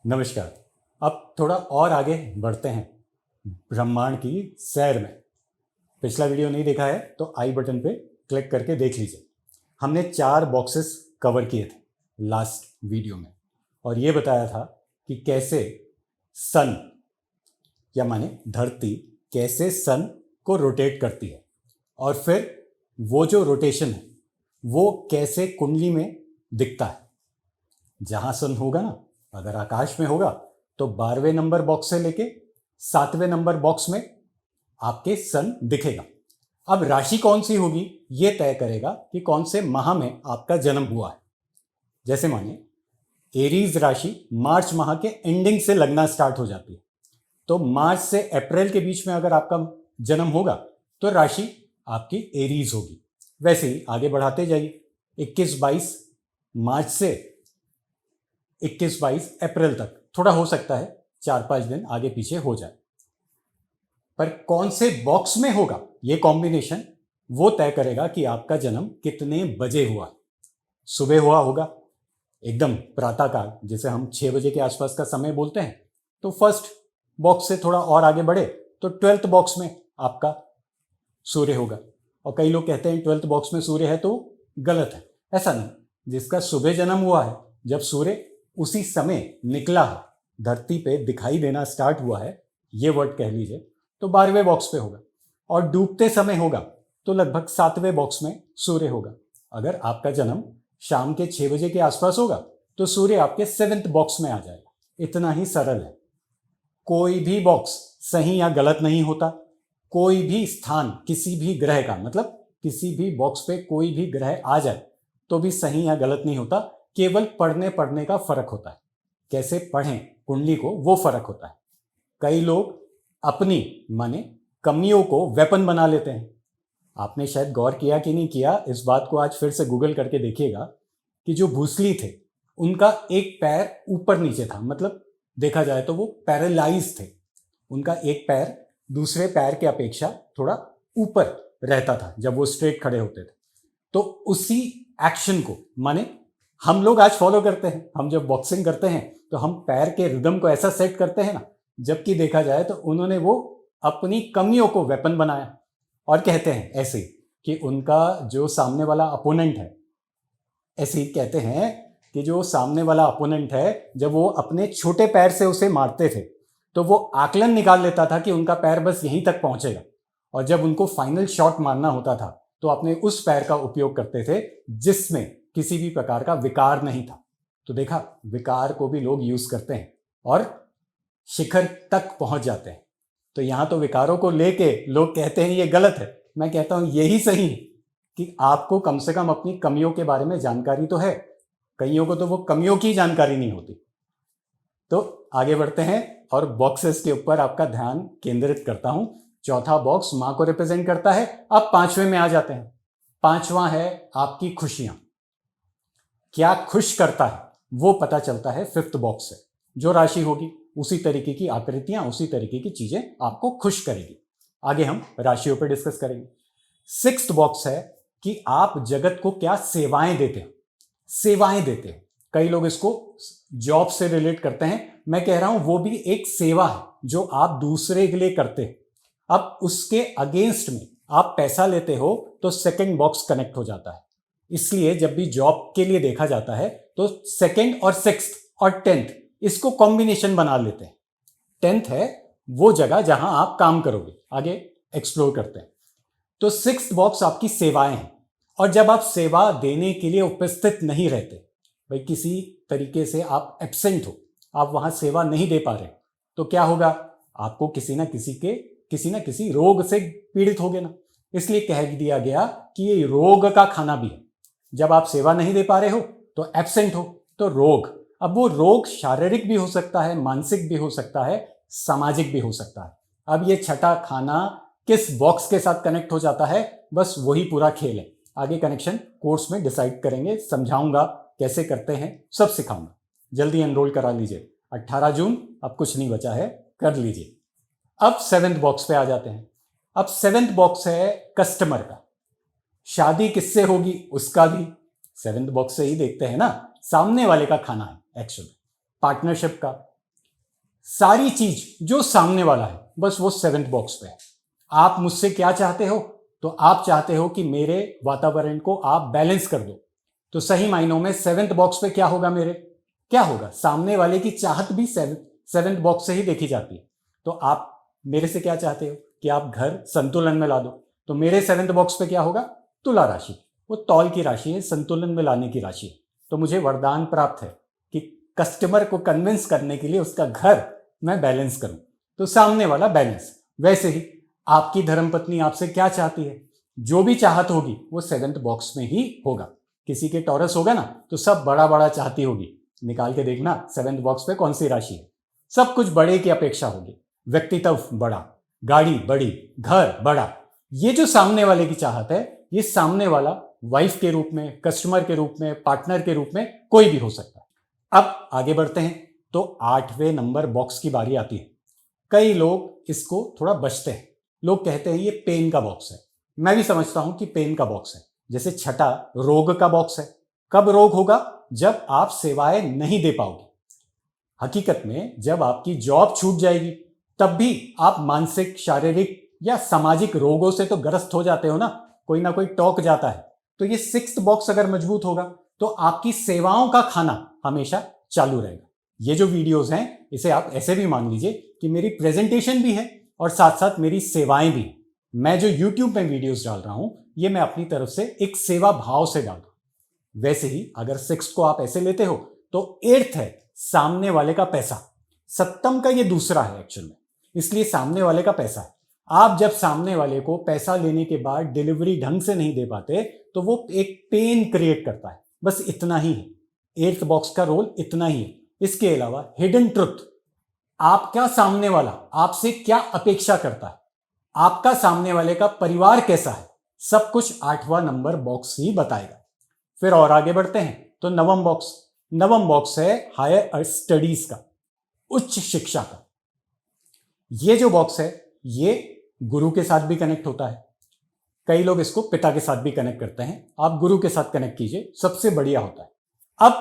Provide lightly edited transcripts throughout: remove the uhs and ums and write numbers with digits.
नमस्कार। अब थोड़ा और आगे बढ़ते हैं ब्रह्मांड की सैर में। पिछला वीडियो नहीं देखा है तो आई बटन पे क्लिक करके देख लीजिए। हमने 4 बॉक्सेस कवर किए थे लास्ट वीडियो में और ये बताया था कि कैसे सन या माने धरती कैसे सन को रोटेट करती है और फिर वो जो रोटेशन है वो कैसे कुंडली में दिखता है। जहां सन होगा ना, अगर आकाश में होगा तो 12वें नंबर बॉक्स से लेके 7वें नंबर बॉक्स में आपके सन दिखेगा। अब राशि कौन सी होगी ये तय करेगा कि कौन से माह में आपका जन्म हुआ है। जैसे मानिए एरीज राशि मार्च माह के एंडिंग से लगना स्टार्ट हो जाती है, तो मार्च से अप्रैल के बीच में अगर आपका जन्म होगा तो राशि आपकी एरीज होगी। वैसे ही आगे बढ़ाते जाइए, 21-22 मार्च से 21-22 अप्रैल तक, थोड़ा हो सकता है 4-5 दिन आगे पीछे हो जाए, पर कौन से बॉक्स में होगा ये कॉम्बिनेशन वो तय करेगा कि आपका जन्म कितने बजे हुआ है। सुबह हुआ होगा एकदम प्रातःकाल, जिसे हम 6 बजे के आसपास का समय बोलते हैं, तो फर्स्ट बॉक्स से थोड़ा और आगे बढ़े तो 12th बॉक्स में आपका सूर्य होगा। और कई लोग कहते हैं 12th बॉक्स में सूर्य है तो गलत है। ऐसा नहीं, जिसका सुबह जन्म हुआ है, जब सूर्य उसी समय निकला है, धरती पे दिखाई देना स्टार्ट हुआ है, ये वर्ड कह लीजिए, तो 12वें बॉक्स पे होगा। और डूबते समय होगा तो लगभग 7वें बॉक्स में सूर्य होगा। अगर आपका जन्म शाम के 6 बजे के आसपास होगा तो सूर्य आपके 7th बॉक्स में आ जाएगा। इतना ही सरल है। कोई भी बॉक्स सही या गलत नहीं होता। कोई भी स्थान किसी भी ग्रह का, मतलब किसी भी बॉक्स पे कोई भी ग्रह आ जाए तो भी सही या गलत नहीं होता। केवल पढ़ने का फर्क होता है, कैसे पढ़ें कुंडली को वो फर्क होता है। कई लोग अपनी माने कमियों को वेपन बना लेते हैं। आपने शायद गौर किया कि नहीं किया, इस बात को आज फिर से गूगल करके देखिएगा कि जो भूसली थे उनका एक पैर ऊपर नीचे था, मतलब देखा जाए तो वो पैरालाइज थे। उनका एक पैर दूसरे पैर के अपेक्षा थोड़ा ऊपर रहता था जब वो स्ट्रेट खड़े होते थे। तो उसी एक्शन को माने हम लोग आज फॉलो करते हैं। हम जब बॉक्सिंग करते हैं तो हम पैर के रिदम को ऐसा सेट करते हैं ना, जबकि देखा जाए तो उन्होंने वो अपनी कमियों को वेपन बनाया। और कहते हैं ऐसे कि उनका जो सामने वाला अपोनेंट है, ऐसे ही कहते हैं कि जो सामने वाला अपोनेंट है, जब वो अपने छोटे पैर से उसे मारते थे तो वो आकलन निकाल लेता था कि उनका पैर बस यहीं तक पहुंचेगा, और जब उनको फाइनल शॉट मारना होता था तो अपने उस पैर का उपयोग करते थे जिसमें किसी भी प्रकार का विकार नहीं था। तो देखा, विकार को भी लोग यूज करते हैं और शिखर तक पहुंच जाते हैं। तो यहां तो विकारों को लेके लोग कहते हैं ये गलत है। मैं कहता हूं यही सही है कि आपको कम से कम अपनी कमियों के बारे में जानकारी तो है। कईयों को तो वो कमियों की जानकारी नहीं होती। तो आगे बढ़ते हैं और बॉक्सेस के ऊपर आपका ध्यान केंद्रित करता हूं। चौथा बॉक्स मां को रिप्रेजेंट करता है। अब 5वें में आ जाते हैं। 5वां है आपकी खुशियां। क्या खुश करता है वो पता चलता है 5th बॉक्स से। जो राशि होगी उसी तरीके की आकृतियां, उसी तरीके की चीजें आपको खुश करेगी। आगे हम राशियों पर डिस्कस करेंगे। 6th बॉक्स है कि आप जगत को क्या सेवाएं देते हो। सेवाएं देते हो, कई लोग इसको जॉब से रिलेट करते हैं। मैं कह रहा हूं वो भी एक सेवा है जो आप दूसरे के लिए करते हो। अब उसके अगेंस्ट में आप पैसा लेते हो तो 2nd बॉक्स कनेक्ट हो जाता है। इसलिए जब भी जॉब के लिए देखा जाता है तो 2nd और 6th और 10th इसको कॉम्बिनेशन बना लेते हैं। 10th है वो जगह जहां आप काम करोगे। आगे एक्सप्लोर करते हैं। तो 6th बॉक्स आपकी सेवाएं हैं। और जब आप सेवा देने के लिए उपस्थित नहीं रहते, भाई किसी तरीके से आप एब्सेंट हो, आप वहां सेवा नहीं दे पा रहे, तो क्या होगा, आपको किसी ना किसी रोग से पीड़ित होगे ना। इसलिए कह दिया गया कि ये रोग का खाना भी है। जब आप सेवा नहीं दे पा रहे हो तो एब्सेंट हो तो रोग। अब वो रोग शारीरिक भी हो सकता है, मानसिक भी हो सकता है, सामाजिक भी हो सकता है। अब ये छठा खाना किस बॉक्स के साथ कनेक्ट हो जाता है, बस वही पूरा खेल है। आगे कनेक्शन कोर्स में डिसाइड करेंगे, समझाऊंगा कैसे करते हैं, सब सिखाऊंगा। जल्दी एनरोल करा लीजिए। 18 जून अब कुछ नहीं बचा है, कर लीजिए। अब 7th बॉक्स पे आ जाते हैं। अब 7th बॉक्स है कस्टमर का। शादी किससे होगी उसका भी 7th बॉक्स से ही देखते हैं ना। सामने वाले का खाना है एक्चुअली, पार्टनरशिप का, सारी चीज जो सामने वाला है बस वो सेवेंथ बॉक्स पे है। आप मुझसे क्या चाहते हो? तो आप चाहते हो कि मेरे वातावरण को आप बैलेंस कर दो। तो सही मायनों में सेवेंथ बॉक्स पे क्या होगा? मेरे क्या होगा? सामने वाले की चाहत भी सेवेंथ बॉक्स से ही देखी जाती है। तो आप मेरे से क्या चाहते हो? कि आप घर संतुलन में ला दो। तो मेरे सेवेंथ बॉक्स पे क्या होगा? तुला राशि। वो तौल की राशि है, संतुलन में लाने की राशि है। तो मुझे वरदान प्राप्त है कि कस्टमर को कन्विंस करने के लिए उसका घर मैं बैलेंस करूं। तो सामने वाला बैलेंस। वैसे ही आपकी धर्मपत्नी आपसे क्या चाहती है? जो भी चाहत होगी वो सेवेंथ बॉक्स में ही होगा। किसी के टॉरस होगा ना, तो सब बड़ा बड़ा चाहती होगी। निकाल के देखना सेवेंथ बॉक्स पे कौन सी राशि है। सब कुछ बड़े की अपेक्षा होगी। व्यक्तित्व बड़ा, गाड़ी बड़ी, घर बड़ा। ये जो सामने वाले की चाहत है, ये सामने वाला वाइफ के रूप में, कस्टमर के रूप में, पार्टनर के रूप में कोई भी हो सकता है। अब आगे बढ़ते हैं तो 8वें नंबर बॉक्स की बारी आती है। कई लोग इसको थोड़ा बचते हैं। लोग कहते हैं ये पेन का बॉक्स है। मैं भी समझता हूं कि पेन का बॉक्स है। जैसे छठा रोग का बॉक्स है। कब रोग होगा? जब आप सेवाएं नहीं दे पाओगे। हकीकत में जब आपकी जॉब छूट जाएगी तब भी आप मानसिक, शारीरिक या सामाजिक रोगों से तो ग्रस्त हो जाते हो ना कोई टोक जाता है। तो ये सिक्स्थ बॉक्स अगर मजबूत होगा तो आपकी सेवाओं का खाना हमेशा चालू रहेगा। ये जो वीडियोस हैं इसे आप ऐसे भी मान लीजिए कि मेरी प्रेजेंटेशन भी है और साथ साथ मेरी सेवाएं भी। मैं जो YouTube में वीडियोस डाल रहा हूं ये मैं अपनी तरफ से एक सेवा भाव से डाल रहा हूं। वैसे ही अगर सिक्स्थ को आप ऐसे लेते हो तो एट्थ है सामने वाले का पैसा। सप्तम का ये दूसरा है एक्चुअल में, इसलिए सामने वाले का पैसा है। आप जब सामने वाले को पैसा लेने के बाद डिलीवरी ढंग से नहीं दे पाते तो वो एक पेन क्रिएट करता है। बस इतना ही है, एट्थ बॉक्स का रोल इतना ही है। इसके अलावा हिडन ट्रुथ, आपका सामने वाला आपसे क्या अपेक्षा करता है, आपका सामने वाले का परिवार कैसा है, सब कुछ 8वां नंबर बॉक्स ही बताएगा। फिर और आगे बढ़ते हैं तो नवम बॉक्स है हायर स्टडीज का, उच्च शिक्षा का। ये जो बॉक्स है ये गुरु के साथ भी कनेक्ट होता है। कई लोग इसको पिता के साथ भी कनेक्ट करते हैं। आप गुरु के साथ कनेक्ट कीजिए, सबसे बढ़िया होता है। अब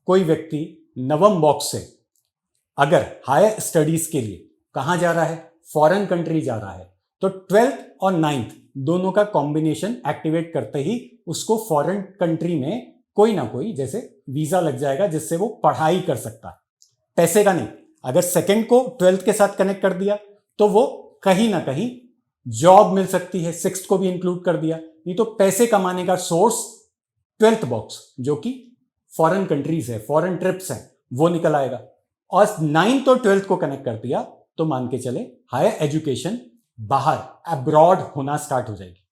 कोई व्यक्ति नवम बॉक्स से अगर हायर स्टडीज के लिए कहां जा रहा है, फॉरेन कंट्री जा रहा है, तो 12th और 9th दोनों का कॉम्बिनेशन एक्टिवेट करते ही उसको फॉरेन कंट्री में कोई ना कोई जैसे वीजा लग जाएगा जिससे वो पढ़ाई कर सकता है। पैसे का नहीं, अगर सेकंड को 12th के साथ कनेक्ट कर दिया तो वो कहीं ना कहीं जॉब मिल सकती है। सिक्स्थ को भी इंक्लूड कर दिया, नहीं तो पैसे कमाने का सोर्स 12th बॉक्स जो कि फॉरेन कंट्रीज है, फॉरेन ट्रिप्स है, वो निकल आएगा। और 9th और 12th को कनेक्ट कर दिया तो मान के चले हायर एजुकेशन बाहर अब्रॉड होना स्टार्ट हो जाएगी।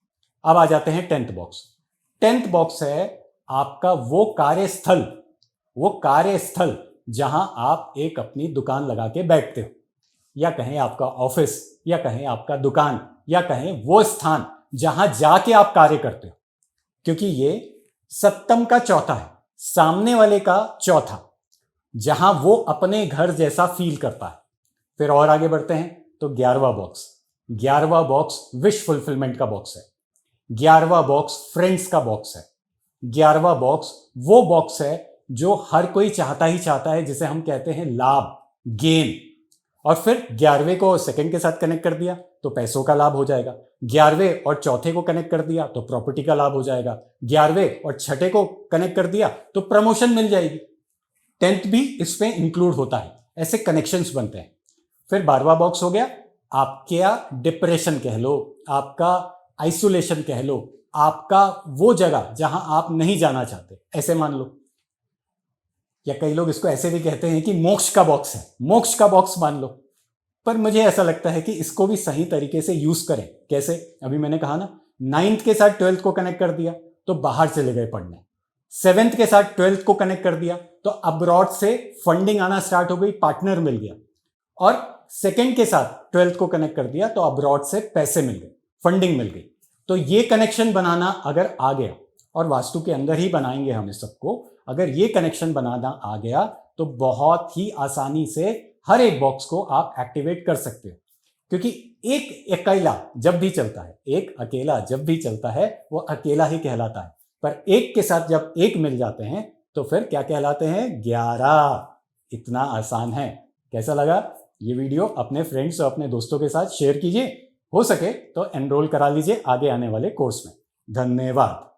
अब आ जाते हैं 10th बॉक्स। 10th बॉक्स है आपका वो कार्यस्थल जहां आप एक अपनी दुकान लगा के बैठते हो, या कहें आपका ऑफिस, या कहें आपका दुकान, या कहें वो स्थान जहां जाके आप कार्य करते हो। क्योंकि ये सप्तम का चौथा है, सामने वाले का चौथा, जहां वो अपने घर जैसा फील करता है। फिर और आगे बढ़ते हैं तो 11वां बॉक्स विश फुलफिलमेंट का बॉक्स है। 11वां बॉक्स फ्रेंड्स का बॉक्स है। 11वां बॉक्स वो बॉक्स है जो हर कोई चाहता ही चाहता है, जिसे हम कहते हैं लाभ, गेन। और फिर 11वें को सेकंड के साथ कनेक्ट कर दिया तो पैसों का लाभ हो जाएगा। 11वें और चौथे को कनेक्ट कर दिया तो प्रॉपर्टी का लाभ हो जाएगा। 11वें और छठे को कनेक्ट कर दिया तो प्रमोशन मिल जाएगी। 10th भी इसमें इंक्लूड होता है। ऐसे कनेक्शंस बनते हैं। फिर 12वां बॉक्स हो गया आपका डिप्रेशन कह लो, आपका आइसोलेशन कह लो, आपका वो जगह जहां आप नहीं जाना चाहते, ऐसे मान लो। या कई लोग इसको ऐसे भी कहते हैं कि मोक्ष का बॉक्स है, मोक्ष का बॉक्स मान लो। पर मुझे ऐसा लगता है कि इसको भी सही तरीके से यूज करें। कैसे? अभी मैंने कहा ना, 9th के साथ 12th को कनेक्ट कर दिया तो बाहर चले गए पढ़ने। 7th के साथ 12th को कनेक्ट कर दिया तो अब्रॉड से फंडिंग आना स्टार्ट हो गई, पार्टनर मिल गया। और सेकंड के साथ 12th को कनेक्ट कर दिया तो अब्रॉड से पैसे मिल गए, फंडिंग मिल गई। तो ये कनेक्शन बनाना अगर आ गया, और वास्तु के अंदर ही बनाएंगे हम इस सबको, अगर ये कनेक्शन बनाना आ गया तो बहुत ही आसानी से हर एक बॉक्स को आप एक्टिवेट कर सकते हो। क्योंकि एक अकेला जब भी चलता है, एक अकेला जब भी चलता है वो अकेला ही कहलाता है। पर एक के साथ जब एक मिल जाते हैं तो फिर क्या कहलाते हैं? 11। इतना आसान है। कैसा लगा? ये वीडियो अपने फ्रेंड्स और अपने दोस्तों के साथ शेयर कीजिए। हो सके तो एनरोल करा लीजिए आगे आने वाले कोर्स में। धन्यवाद।